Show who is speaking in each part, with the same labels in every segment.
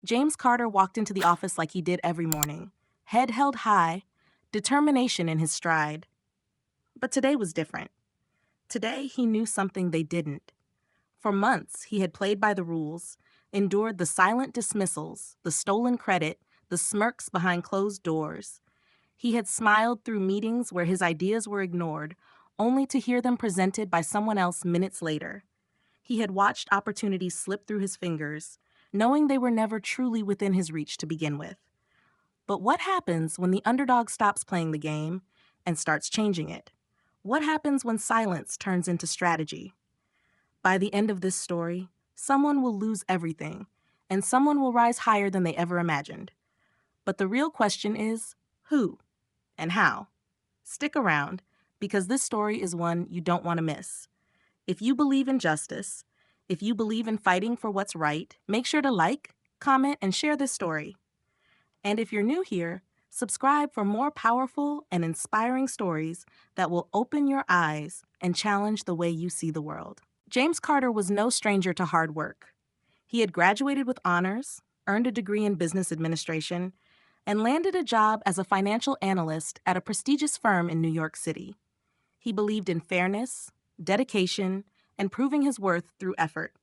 Speaker 1: James Carter walked into the office like he did every morning, head held high, determination in his stride. But today was different. Today, he knew something they didn't. For months, he had played by the rules, endured the silent dismissals, the stolen credit, the smirks behind closed doors. He had smiled through meetings where his ideas were ignored, only to hear them presented by someone else minutes later. He had watched opportunities slip through his fingers, knowing they were never truly within his reach to begin with. But what happens when the underdog stops playing the game and starts changing it? What happens when silence turns into strategy? By the end of this story, someone will lose everything, and someone will rise higher than they ever imagined. But the real question is, who and how? Stick around, because this story is one you don't want to miss. If you believe in justice, if you believe in fighting for what's right, make sure to like, comment, and share this story. And if you're new here, subscribe for more powerful and inspiring stories that will open your eyes and challenge the way you see the world. James Carter was no stranger to hard work. He had graduated with honors, earned a degree in business administration, and landed a job as a financial analyst at a prestigious firm in New York City. He believed in fairness, dedication, and proving his worth through effort.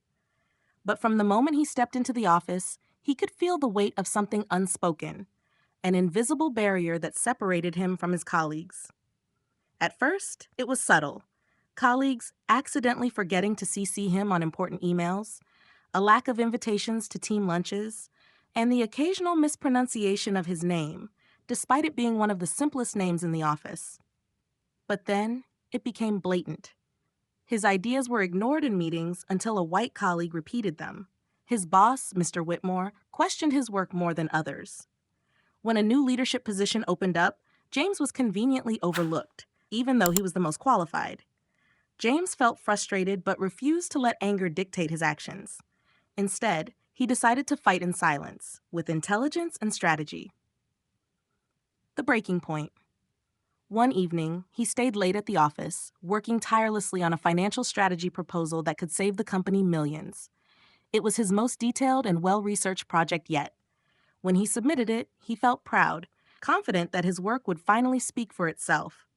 Speaker 1: But from the moment he stepped into the office, he could feel the weight of something unspoken, an invisible barrier that separated him from his colleagues. At first, it was subtle. Colleagues accidentally forgetting to CC him on important emails, a lack of invitations to team lunches, and the occasional mispronunciation of his name, despite it being one of the simplest names in the office. But then, it became blatant. His ideas were ignored in meetings until a white colleague repeated them. His boss, Mr. Whitmore, questioned his work more than others. When a new leadership position opened up, James was conveniently overlooked, even though he was the most qualified. James felt frustrated but refused to let anger dictate his actions. Instead, he decided to fight in silence, with intelligence and strategy. The breaking point. One evening, he stayed late at the office, working tirelessly on a financial strategy proposal that could save the company millions. It was his most detailed and well-researched project yet. When he submitted it, he felt proud, confident that his work would finally speak for itself.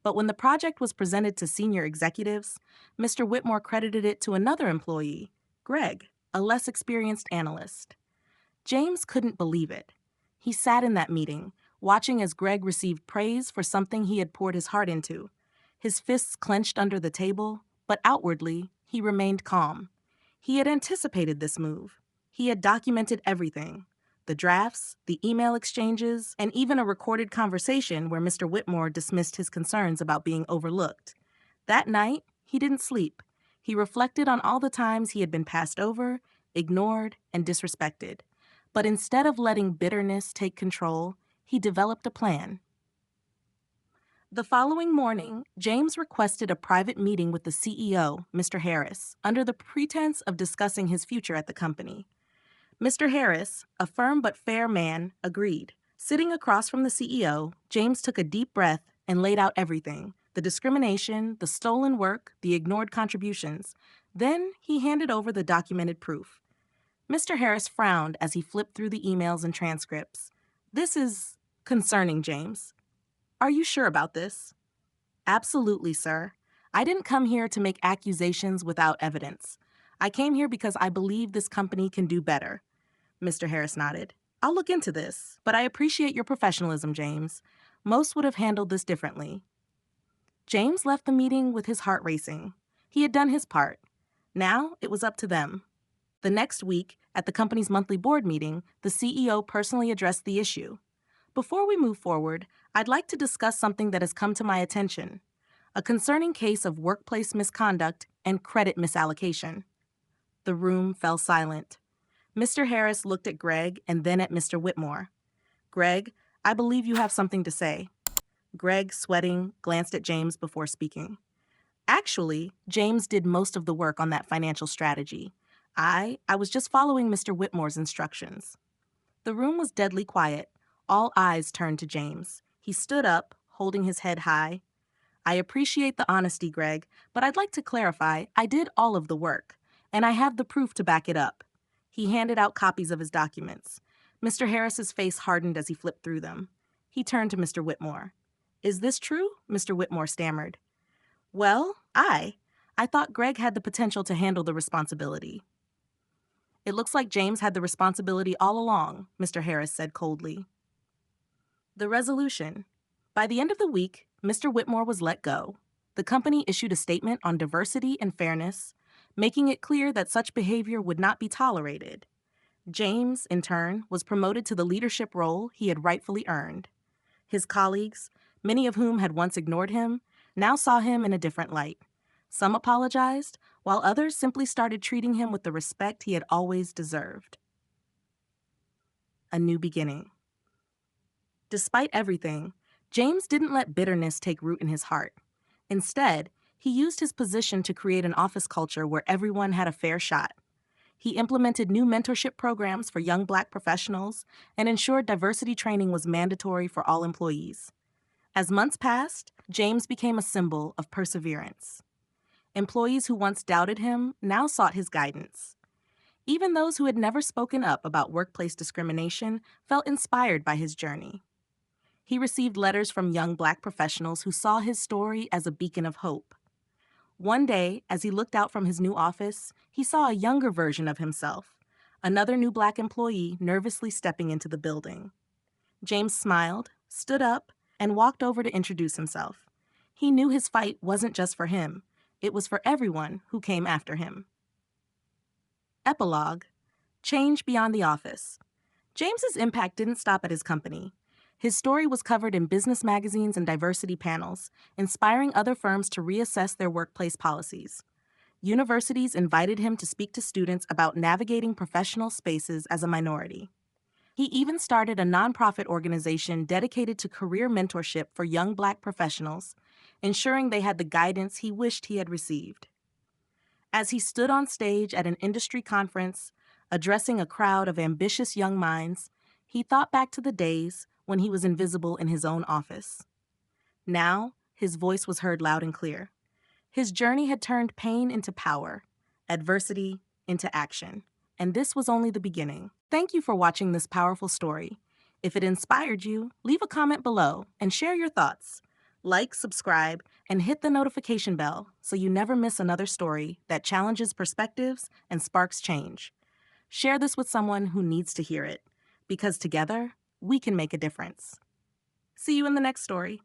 Speaker 1: But when the project was presented to senior executives, Mr. Whitmore credited it to another employee, Greg, a less experienced analyst. James couldn't believe it. He sat in that meeting, watching as Greg received praise for something he had poured his heart into. His fists clenched under the table, but outwardly, he remained calm. He had anticipated this move. He had documented everything: the drafts, the email exchanges, and even a recorded conversation where Mr. Whitmore dismissed his concerns about being overlooked. That night, he didn't sleep. He reflected on all the times he had been passed over, ignored, and disrespected. But instead of letting bitterness take control, he developed a plan. The following morning, James requested a private meeting with the CEO, Mr. Harris, under the pretense of discussing his future at the company. Mr. Harris, a firm but fair man, agreed. Sitting across from the CEO, James took a deep breath and laid out everything: the discrimination, the stolen work, the ignored contributions. Then he handed over the documented proof. Mr. Harris frowned as he flipped through the emails and transcripts. "This is concerning, James. Are you sure about this?" "Absolutely, sir. I didn't come here to make accusations without evidence. I came here because I believe this company can do better." Mr. Harris nodded. "I'll look into this, but I appreciate your professionalism, James. Most would have handled this differently." James left the meeting with his heart racing. He had done his part. Now it was up to them. The next week, at the company's monthly board meeting, the CEO personally addressed the issue. "Before we move forward, I'd like to discuss something that has come to my attention: a concerning case of workplace misconduct and credit misallocation." The room fell silent. Mr. Harris looked at Greg and then at Mr. Whitmore. "Greg, I believe you have something to say." Greg, sweating, glanced at James before speaking. "Actually, James did most of the work on that financial strategy. I was just following Mr. Whitmore's instructions." The room was deadly quiet. All eyes turned to James. He stood up, holding his head high. "I appreciate the honesty, Greg, but I'd like to clarify I did all of the work, and I have the proof to back it up." He handed out copies of his documents. Mr. Harris's face hardened as he flipped through them. He turned to Mr. Whitmore. "Is this true?" Mr. Whitmore stammered. "Well, I thought Greg had the potential to handle the responsibility." "It looks like James had the responsibility all along," Mr. Harris said coldly. The resolution. By the end of the week, Mr. Whitmore was let go. The company issued a statement on diversity and fairness, making it clear that such behavior would not be tolerated. James, in turn, was promoted to the leadership role he had rightfully earned. His colleagues, many of whom had once ignored him, now saw him in a different light. Some apologized, while others simply started treating him with the respect he had always deserved. A new beginning. Despite everything, James didn't let bitterness take root in his heart. Instead, he used his position to create an office culture where everyone had a fair shot. He implemented new mentorship programs for young Black professionals and ensured diversity training was mandatory for all employees. As months passed, James became a symbol of perseverance. Employees who once doubted him now sought his guidance. Even those who had never spoken up about workplace discrimination felt inspired by his journey. He received letters from young Black professionals who saw his story as a beacon of hope. One day, as he looked out from his new office, he saw a younger version of himself, another new Black employee nervously stepping into the building. James smiled, stood up, and walked over to introduce himself. He knew his fight wasn't just for him. It was for everyone who came after him. Epilogue. Change beyond the office. James's impact didn't stop at his company. His story was covered in business magazines and diversity panels, inspiring other firms to reassess their workplace policies. Universities invited him to speak to students about navigating professional spaces as a minority. He even started a nonprofit organization dedicated to career mentorship for young Black professionals, ensuring they had the guidance he wished he had received. As he stood on stage at an industry conference, addressing a crowd of ambitious young minds, he thought back to the days when he was invisible in his own office. Now, his voice was heard loud and clear. His journey had turned pain into power, adversity into action, and this was only the beginning. Thank you for watching this powerful story. If it inspired you, leave a comment below and share your thoughts. Like, subscribe, and hit the notification bell so you never miss another story that challenges perspectives and sparks change. Share this with someone who needs to hear it, because together, we can make a difference. See you in the next story.